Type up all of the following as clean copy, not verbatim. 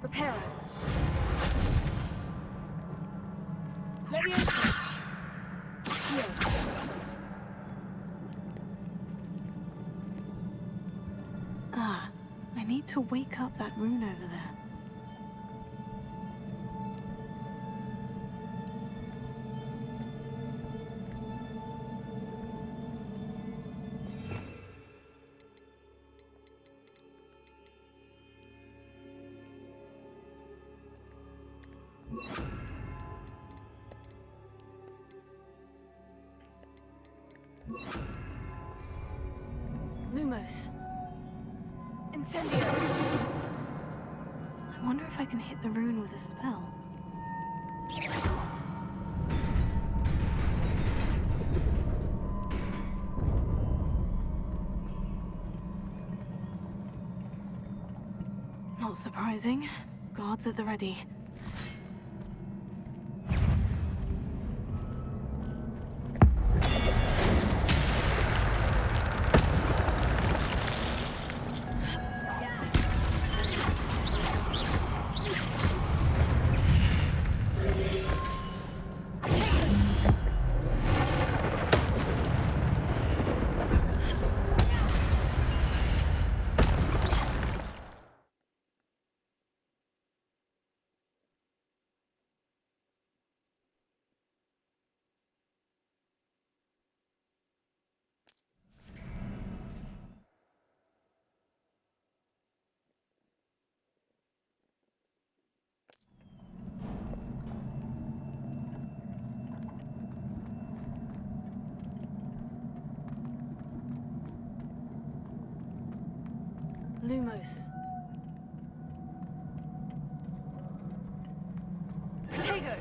Reparo. Leviosa. Heal. Ah, I need to wake up that rune over there. Lumos. Incendio. I wonder if I can hit the rune with a spell. Not surprising. Guards at the ready. Lumos. Protego.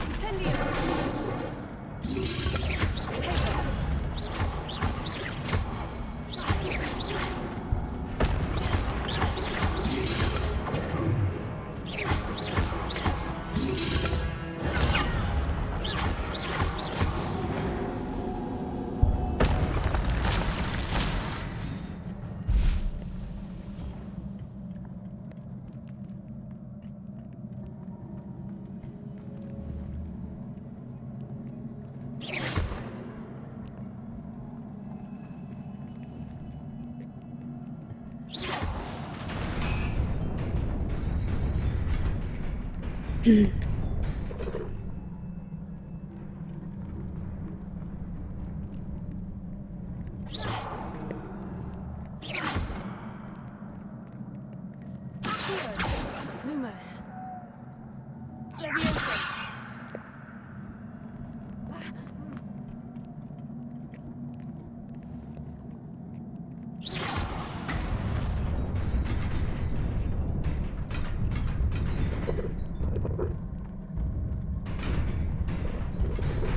Incendio. Protego. Lumos. Leviosa.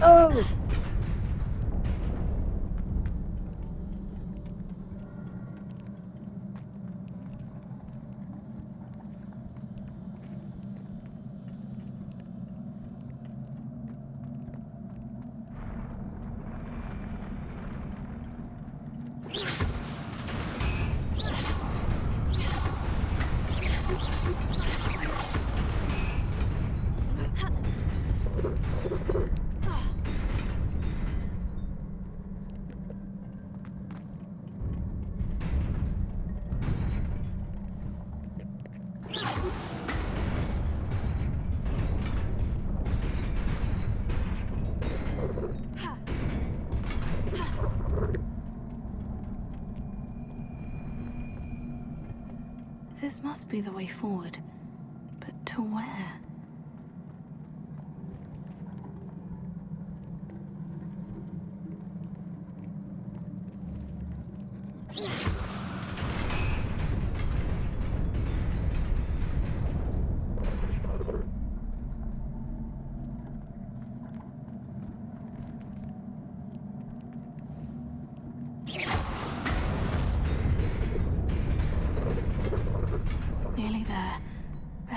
Oh! This must be the way forward. But to where?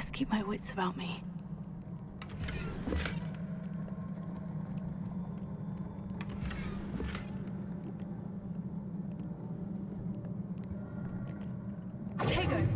best keep my wits about me. Tego.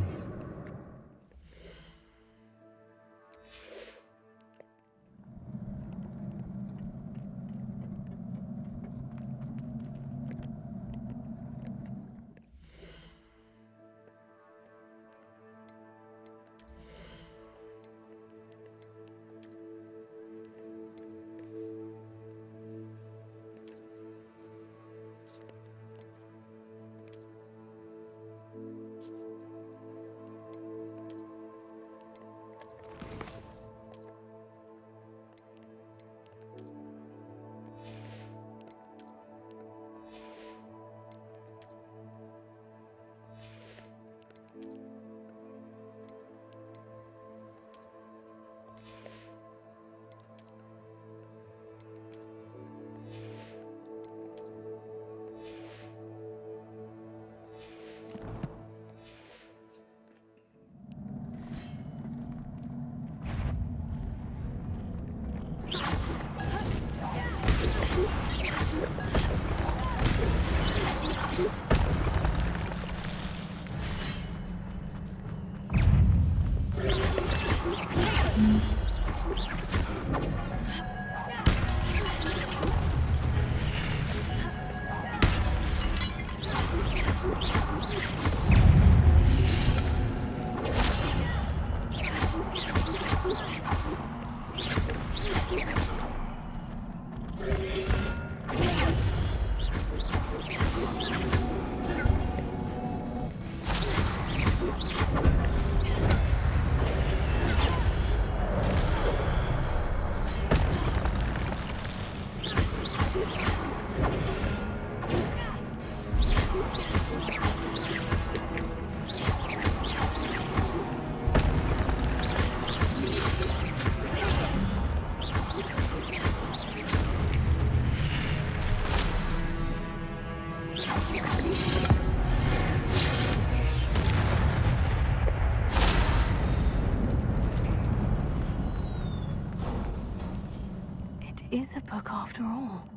It is a book after all.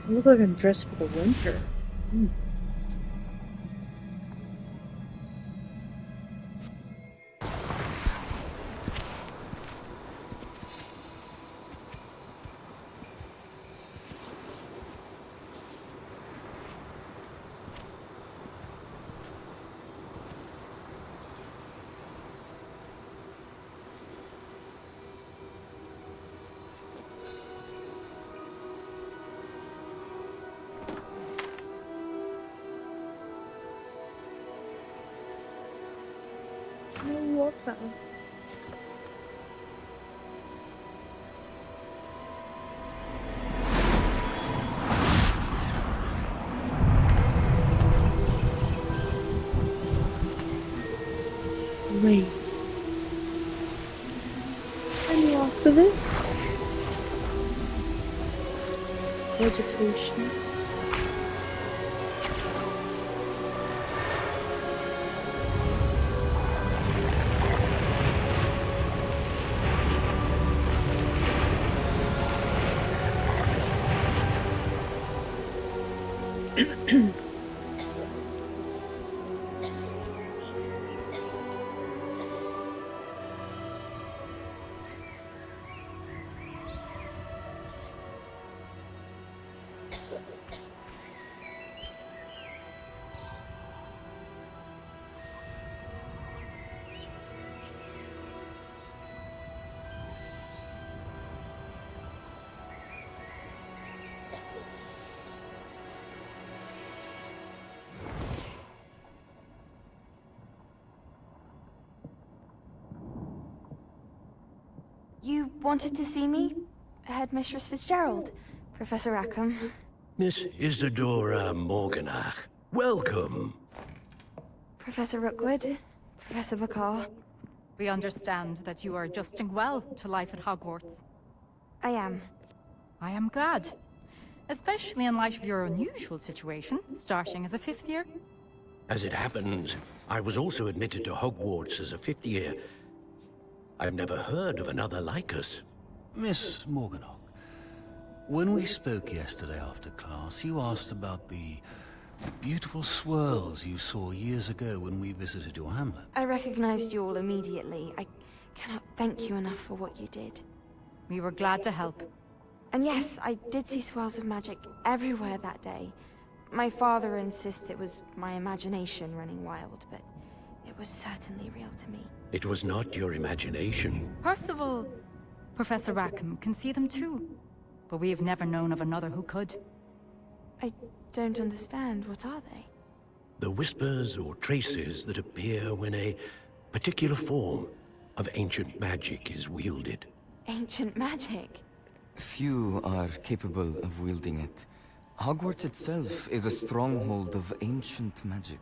I look like I'm dressed for the winter. No water. Wait. Any off of it? Vegetation. You wanted to see me, Headmistress Fitzgerald? Professor Rackham. Miss Isadora Morganach, welcome. Professor Rookwood. Professor McCaw. We understand that you are adjusting well to life at Hogwarts. I am. I am glad. Especially in light of your unusual situation, starting as a 5th year. As it happens, I was also admitted to Hogwarts as a 5th year. I've never heard of another like us. Miss Morganach, when we spoke yesterday after class, you asked about the beautiful swirls you saw years ago when we visited your hamlet. I recognized you all immediately. I cannot thank you enough for what you did. We were glad to help. And yes, I did see swirls of magic everywhere that day. My father insists it was my imagination running wild, but it was certainly real to me. It was not your imagination. Percival, Professor Rackham can see them too. But we have never known of another who could. I don't understand. What are they? The whispers or traces that appear when a particular form of ancient magic is wielded. Ancient magic? Few are capable of wielding it. Hogwarts itself is a stronghold of ancient magic.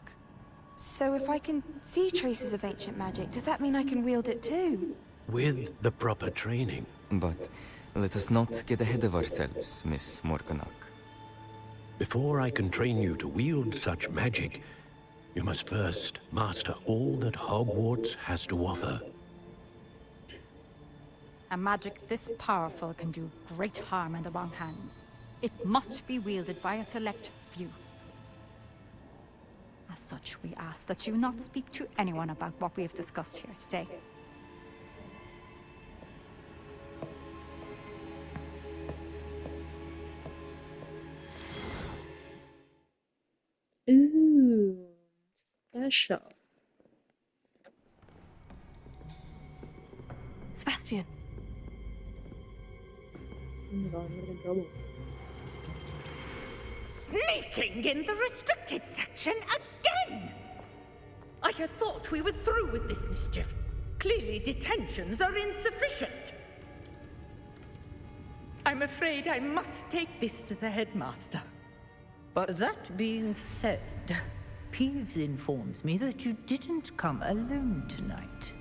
So if I can see traces of ancient magic, does that mean I can wield it too? With the proper training. But let us not get ahead of ourselves, Miss Morganach. Before I can train you to wield such magic, you must first master all that Hogwarts has to offer. A magic this powerful can do great harm in the wrong hands. It must be wielded by a select few. As such, we ask that you not speak to anyone about what we have discussed here today. Ooh, special. Sebastian, Oh my god, I'm gonna get in trouble. Sneaking in the restricted section again! I had thought we were through with this mischief. Clearly detentions are insufficient. I'm afraid I must take this to the headmaster. But that being said, Peeves informs me that you didn't come alone tonight.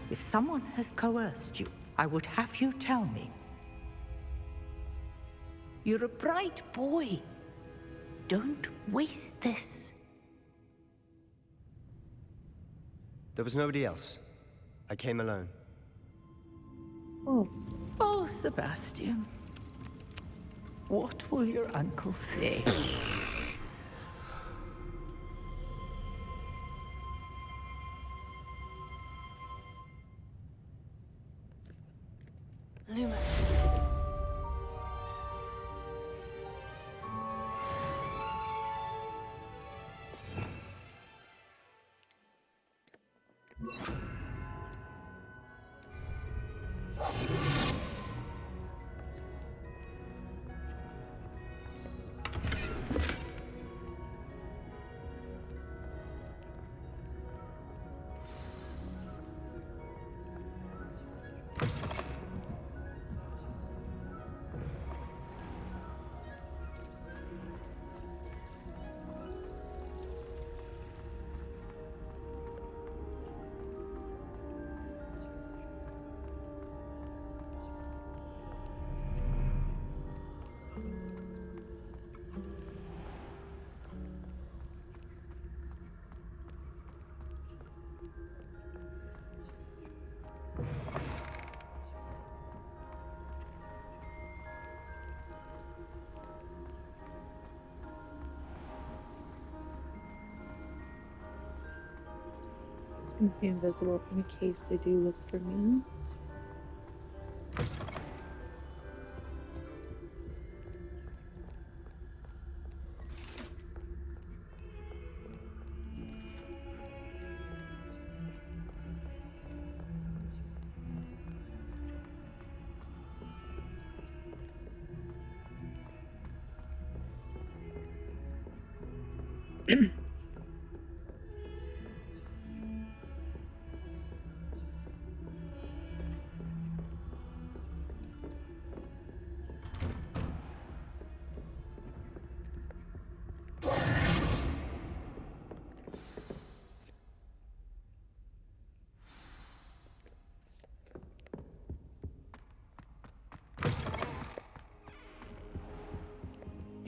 If someone has coerced you, I would have you tell me. You're a bright boy. Don't waste this. There was nobody else. I came alone. Oh, Oh, Sebastian. What will your uncle say? Lumos. it's gonna be invisible in case they do look for me.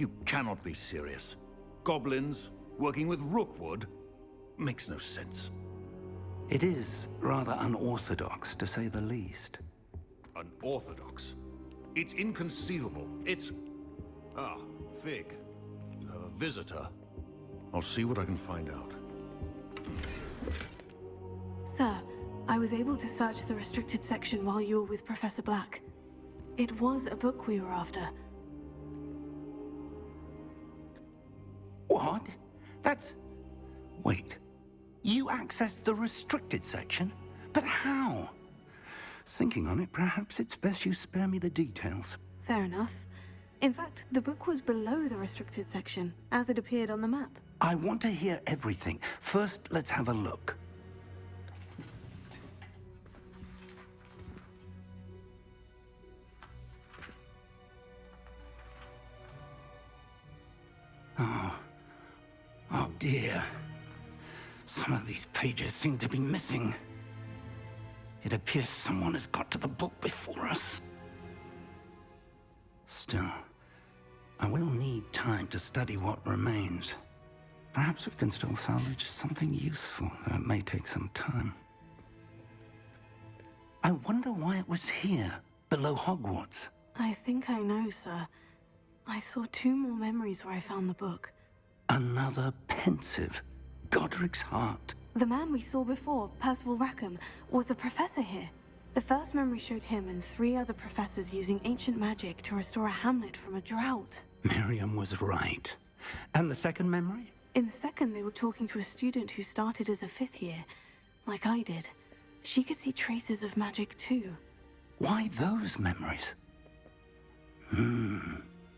You cannot be serious. Goblins working with Rookwood? Makes no sense. It is rather unorthodox, to say the least. Unorthodox? It's inconceivable. It's... Ah, Fig. You have a visitor. I'll see what I can find out. Sir, I was able to search the restricted section while you were with Professor Black. It was a book we were after. What? That's... Wait. You accessed the restricted section? But how? Thinking on it, perhaps it's best you spare me the details. Fair enough. In fact, the book was below the restricted section, as it appeared on the map. I want to hear everything. First, let's have a look. Oh dear. Some of these pages seem to be missing. It appears someone has got to the book before us. Still, I will need time to study what remains. Perhaps we can still salvage something useful, though it may take some time. I wonder why it was here, below Hogwarts. I think I know, sir. I saw 2 more memories where I found the book. Another pensive. Godric's heart. The man we saw before, Percival Rackham, was a professor here. The first memory showed him and 3 other professors using ancient magic to restore a hamlet from a drought. Miriam was right. And the second memory? In the second, they were talking to a student who started as a 5th year, like I did. She could see traces of magic too. Why those memories?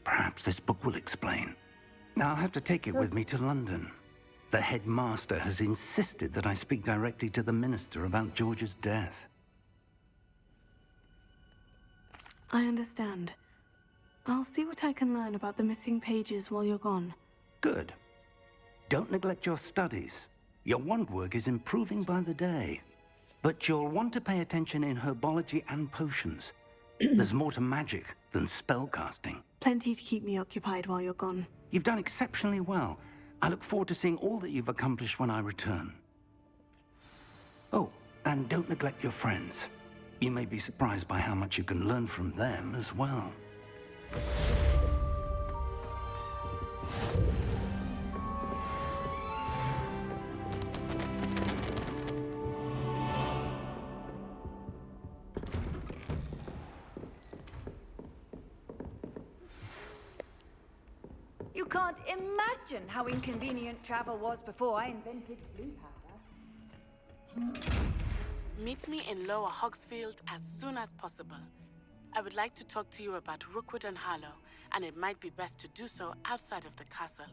Perhaps this book will explain. I'll have to take it with me to London. The headmaster has insisted that I speak directly to the minister about George's death. I understand. I'll see what I can learn about the missing pages while you're gone. Good. Don't neglect your studies. Your wand work is improving by the day. But you'll want to pay attention in herbology and potions. There's more to magic than spellcasting. Plenty to keep me occupied while you're gone. You've done exceptionally well. I look forward to seeing all that you've accomplished when I return. Oh, and don't neglect your friends. You may be surprised by how much you can learn from them as well. You can't imagine how inconvenient travel was before I invented blue powder. Meet me in Lower Hogsfield as soon as possible. I would like to talk to you about Rookwood and Harlow, and it might be best to do so outside of the castle.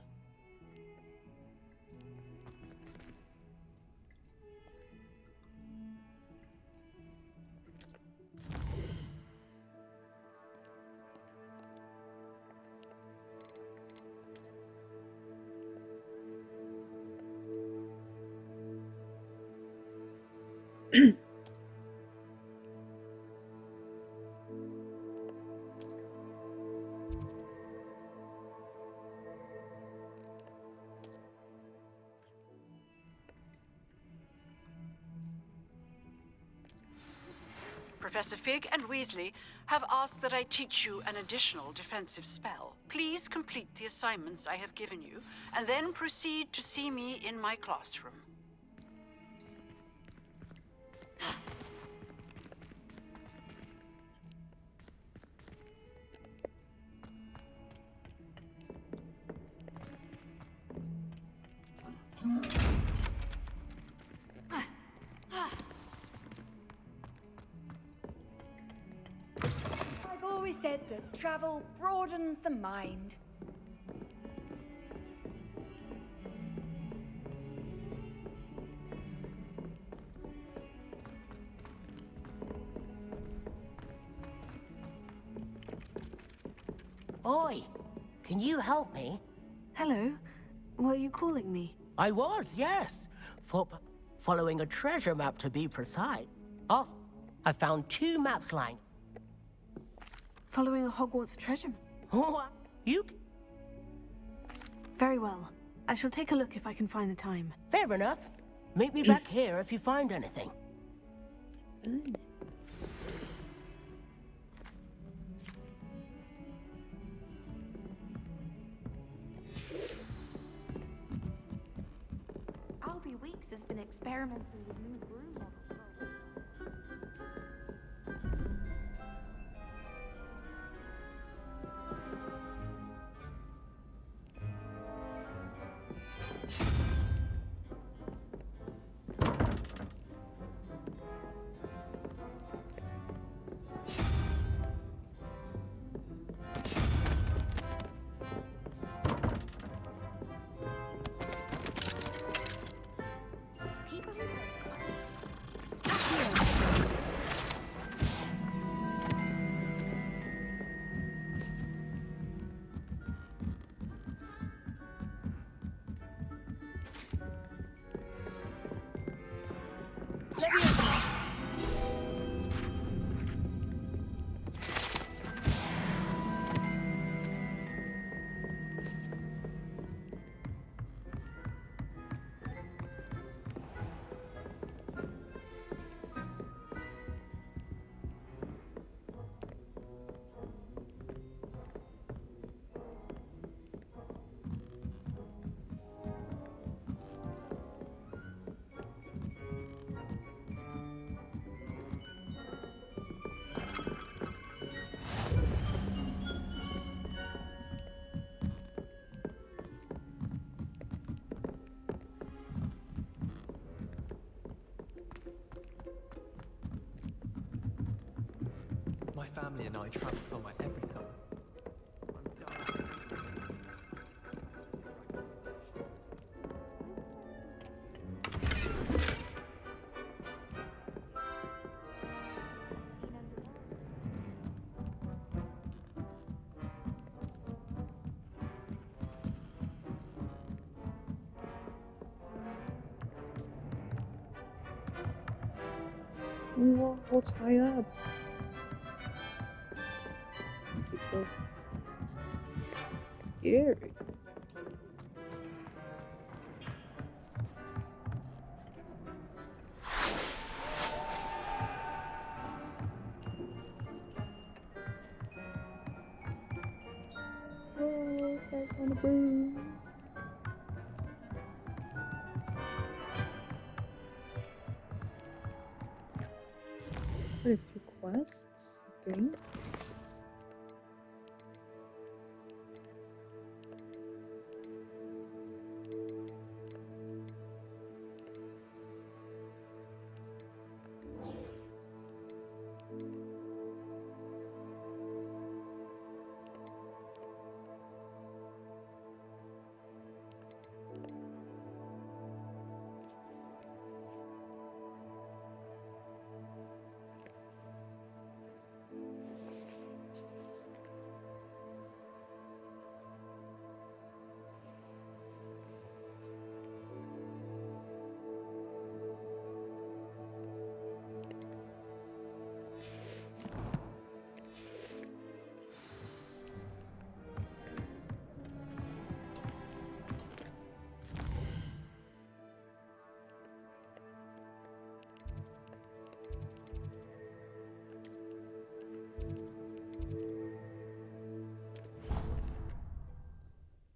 Professor Fig and Weasley have asked that I teach you an additional defensive spell. Please complete the assignments I have given you, and then proceed to see me in my classroom. I've always said that travel broadens the mind. Oi, can you help me? Hello? Were you calling me? I was, yes. Following a treasure map, to be precise. Also, I found 2 maps lying. Following a Hogwarts treasure map? Oh, you... Very well. I shall take a look if I can find the time. Fair enough. Meet me back here if you find anything. Albie Weeks has been experimenting with new broom models. My family and I travel somewhere every summer. Whoa, tie up. Keeps going. Scary. Oh, that's on a broom. Quite a few quests, I think.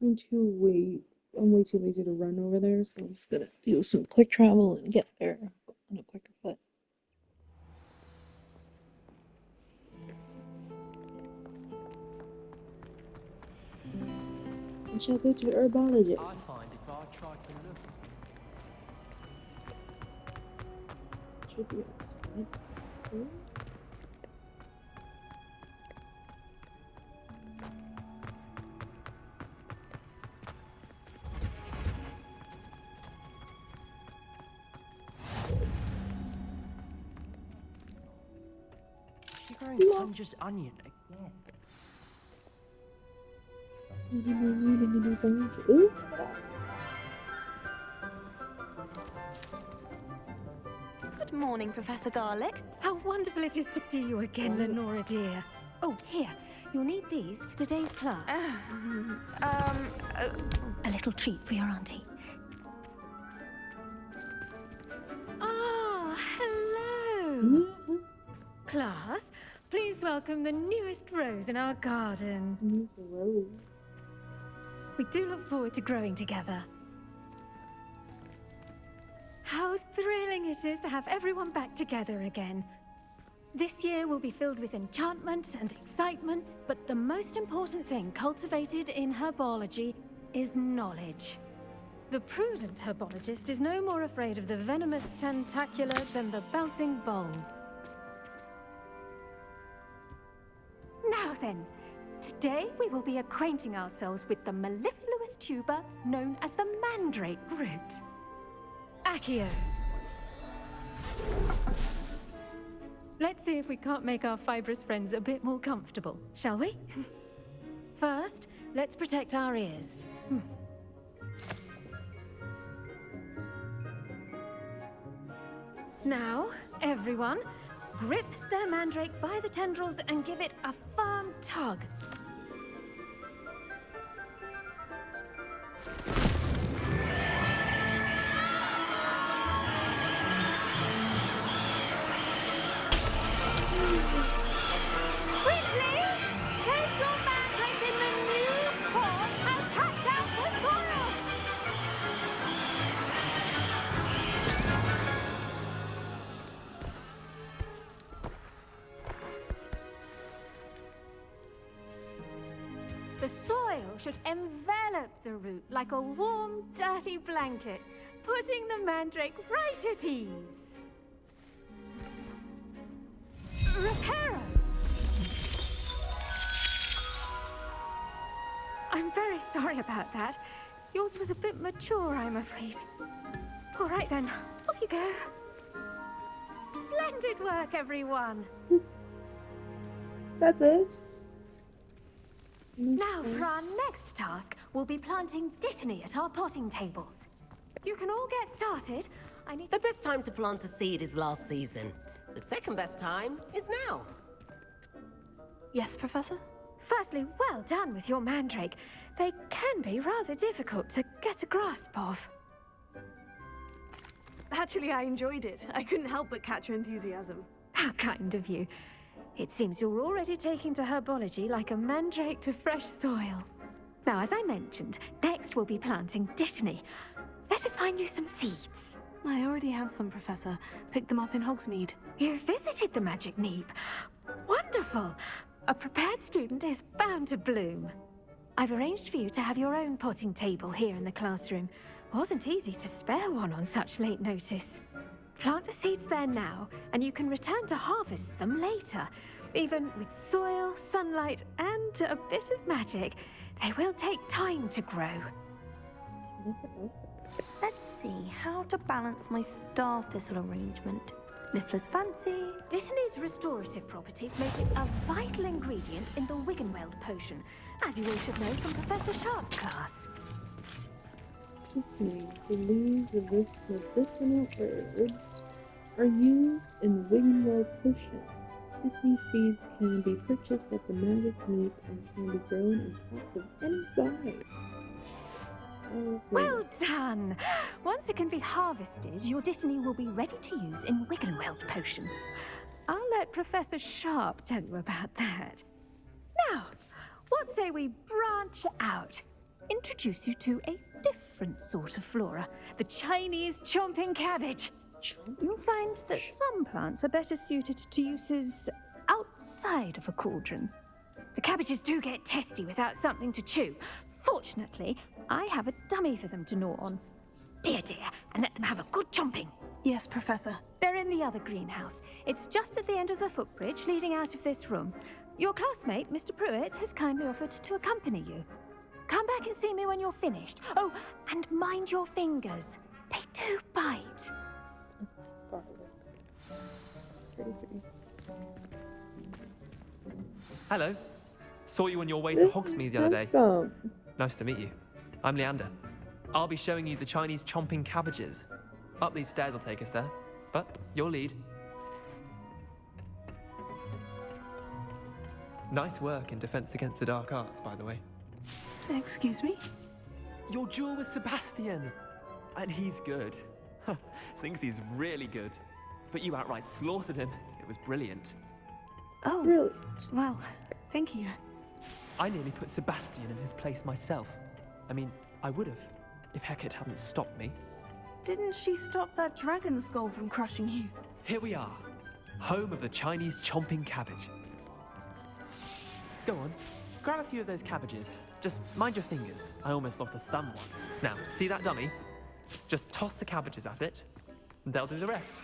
I'm way too lazy to run over there, so I'm just gonna do some quick travel and get there on a quicker foot. I shall go to herbology. I find if I try to look. Should be outside. She Punja's onion again. Ooh. Good morning, Professor Garlick. How wonderful it is to see you again, Lenora dear. Oh, here. You'll need these for today's class. A little treat for your auntie. Ah, hello! Class, please welcome the newest rose in our garden. We do look forward to growing together. How thrilling it is to have everyone back together again. This year will be filled with enchantment and excitement, but the most important thing cultivated in herbology is knowledge. The prudent herbologist is no more afraid of the venomous tentacula than the bouncing bulb. Now then, today we will be acquainting ourselves with the mellifluous tuber known as the mandrake root. Accio. Let's see if we can't make our fibrous friends a bit more comfortable, shall we? First, let's protect our ears. Now, everyone, grip their mandrake by the tendrils and give it a firm tug. Quickly! Take your mandrake in the new form and cut out the soil! The soil should envelop the root like a warm, dirty blanket, putting the mandrake right at ease. Reparo! I'm very sorry about that. Yours was a bit mature, I'm afraid. All right then, off you go. Splendid work, everyone. That's it. Now, for our next task, we'll be planting dittany at our potting tables. You can all get started. The best time to plant a seed is last season. The second best time is now. Yes, Professor? Firstly, well done with your mandrake. They can be rather difficult to get a grasp of. Actually, I enjoyed it. I couldn't help but catch your enthusiasm. How kind of you. It seems you're already taking to herbology like a mandrake to fresh soil. Now, as I mentioned, next we'll be planting dittany. Let us find you some seeds. I already have some, Professor. Picked them up in Hogsmeade. You visited the Magic Neep. Wonderful! A prepared student is bound to bloom. I've arranged for you to have your own potting table here in the classroom. Wasn't easy to spare one on such late notice. Plant the seeds there now, and you can return to harvest them later. Even with soil, sunlight, and a bit of magic, they will take time to grow. Let's see how to balance my star thistle arrangement. Miffler's fancy. Dittany's restorative properties make it a vital ingredient in the Wiggenweld potion, as you all should know from Professor Sharp's class. The leaves of this medicinal herb are used in the Wiggenweld potion. Dittany seeds can be purchased at the Magic Neep and can be grown in pots of any size. Well done! Once it can be harvested, your dittany will be ready to use in Wiggenweld potion. I'll let Professor Sharp tell you about that. Now, what say we branch out? Introduce you to a different sort of flora, the Chinese chomping cabbage. You'll find that some plants are better suited to uses outside of a cauldron. The cabbages do get testy without something to chew. Fortunately, I have a dummy for them to gnaw on. Be a dear and let them have a good chomping. Yes, Professor. They're in the other greenhouse. It's just at the end of the footbridge leading out of this room. Your classmate, Mr. Pruitt, has kindly offered to accompany you. Come back and see me when you're finished. Oh, and mind your fingers. They do bite. Hello. Saw you on your way to Hogsmeade the other day. Nice to meet you. I'm Leander. I'll be showing you the Chinese chomping cabbages. Up these stairs will take us there, but you'll lead. Nice work in Defense Against the Dark Arts, by the way. Excuse me? Your duel with Sebastian! And he's good. Thinks he's really good. But you outright slaughtered him. It was brilliant. Oh, Really? well, thank you. I nearly put Sebastian in his place myself. I mean, I would have, if Hecate hadn't stopped me. Didn't she stop that dragon skull from crushing you? Here we are, home of the Chinese chomping cabbage. Go on, grab a few of those cabbages. Just mind your fingers. I almost lost a thumb one. Now, see that dummy? Just toss the cabbages at it, and they'll do the rest.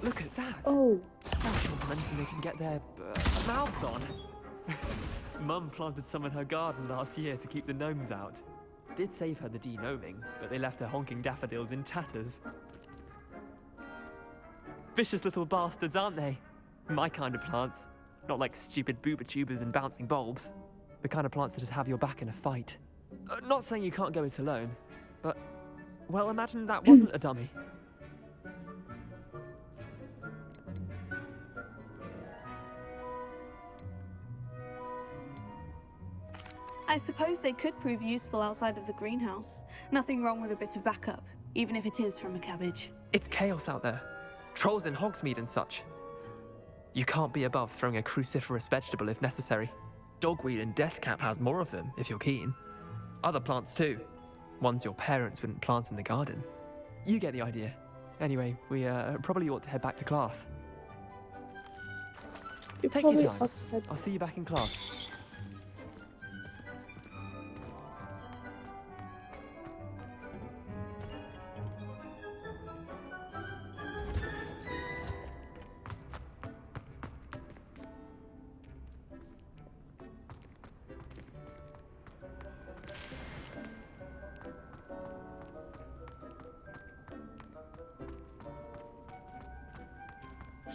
Look at that! Oh. They'll chomp on anything they can get their mouths on. Mum planted some in her garden last year to keep the gnomes out. Did save her the de-gnoming, but they left her honking daffodils in tatters. Vicious little bastards, aren't they? My kind of plants. Not like stupid booba tubers and bouncing bulbs. The kind of plants that just have your back in a fight. Not saying you can't go it alone, but... well, imagine that wasn't a dummy. I suppose they could prove useful outside of the greenhouse. Nothing wrong with a bit of backup, even if it is from a cabbage. It's chaos out there. Trolls in Hogsmeade and such. You can't be above throwing a cruciferous vegetable if necessary. Dogweed and deathcap has more of them, if you're keen. Other plants too. Ones your parents wouldn't plant in the garden. You get the idea. Anyway, we probably ought to head back to class. Take your time. I'll see you back in class.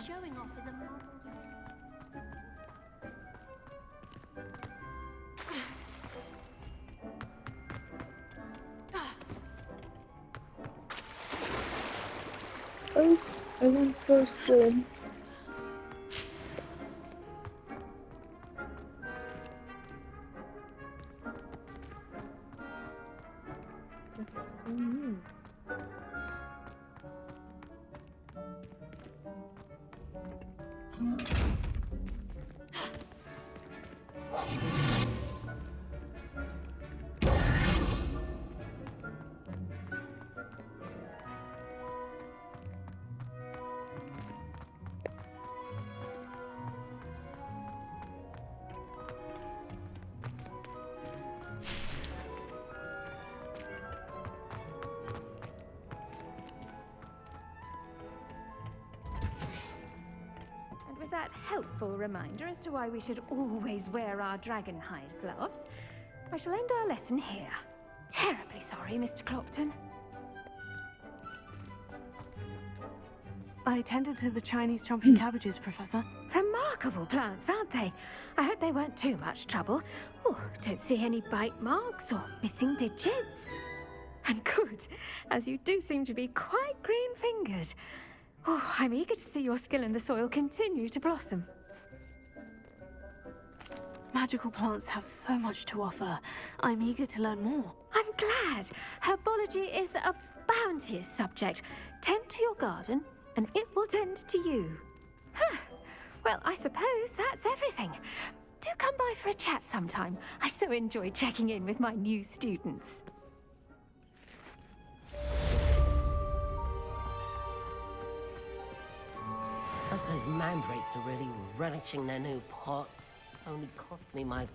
Showing off as a model. Oops, I went for a swim. What's going on? With that helpful reminder as to why we should always wear our dragonhide gloves, I shall end our lesson here. Terribly sorry, Mr. Clopton. I tended to the Chinese chomping cabbages, Professor. Remarkable plants, aren't they? I hope they weren't too much trouble. Oh, don't see any bite marks or missing digits. And good, as you do seem to be quite green-fingered. Oh, I'm eager to see your skill in the soil continue to blossom. Magical plants have so much to offer. I'm eager to learn more. I'm glad. Herbology is a bounteous subject. Tend to your garden, and it will tend to you. Huh. Well, I suppose that's everything. Do come by for a chat sometime. I so enjoy checking in with my new students. Hope those mandrakes are really relishing their new pots. Only cost me my...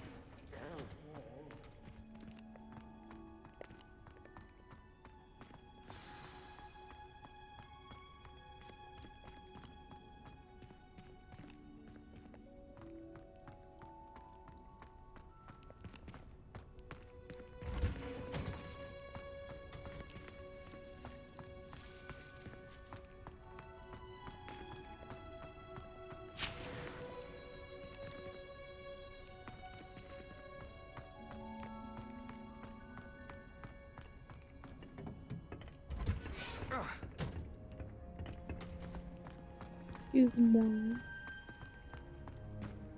Excuse me.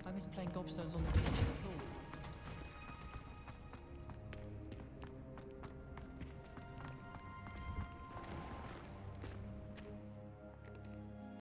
I miss playing gobstones on the beach and the pool.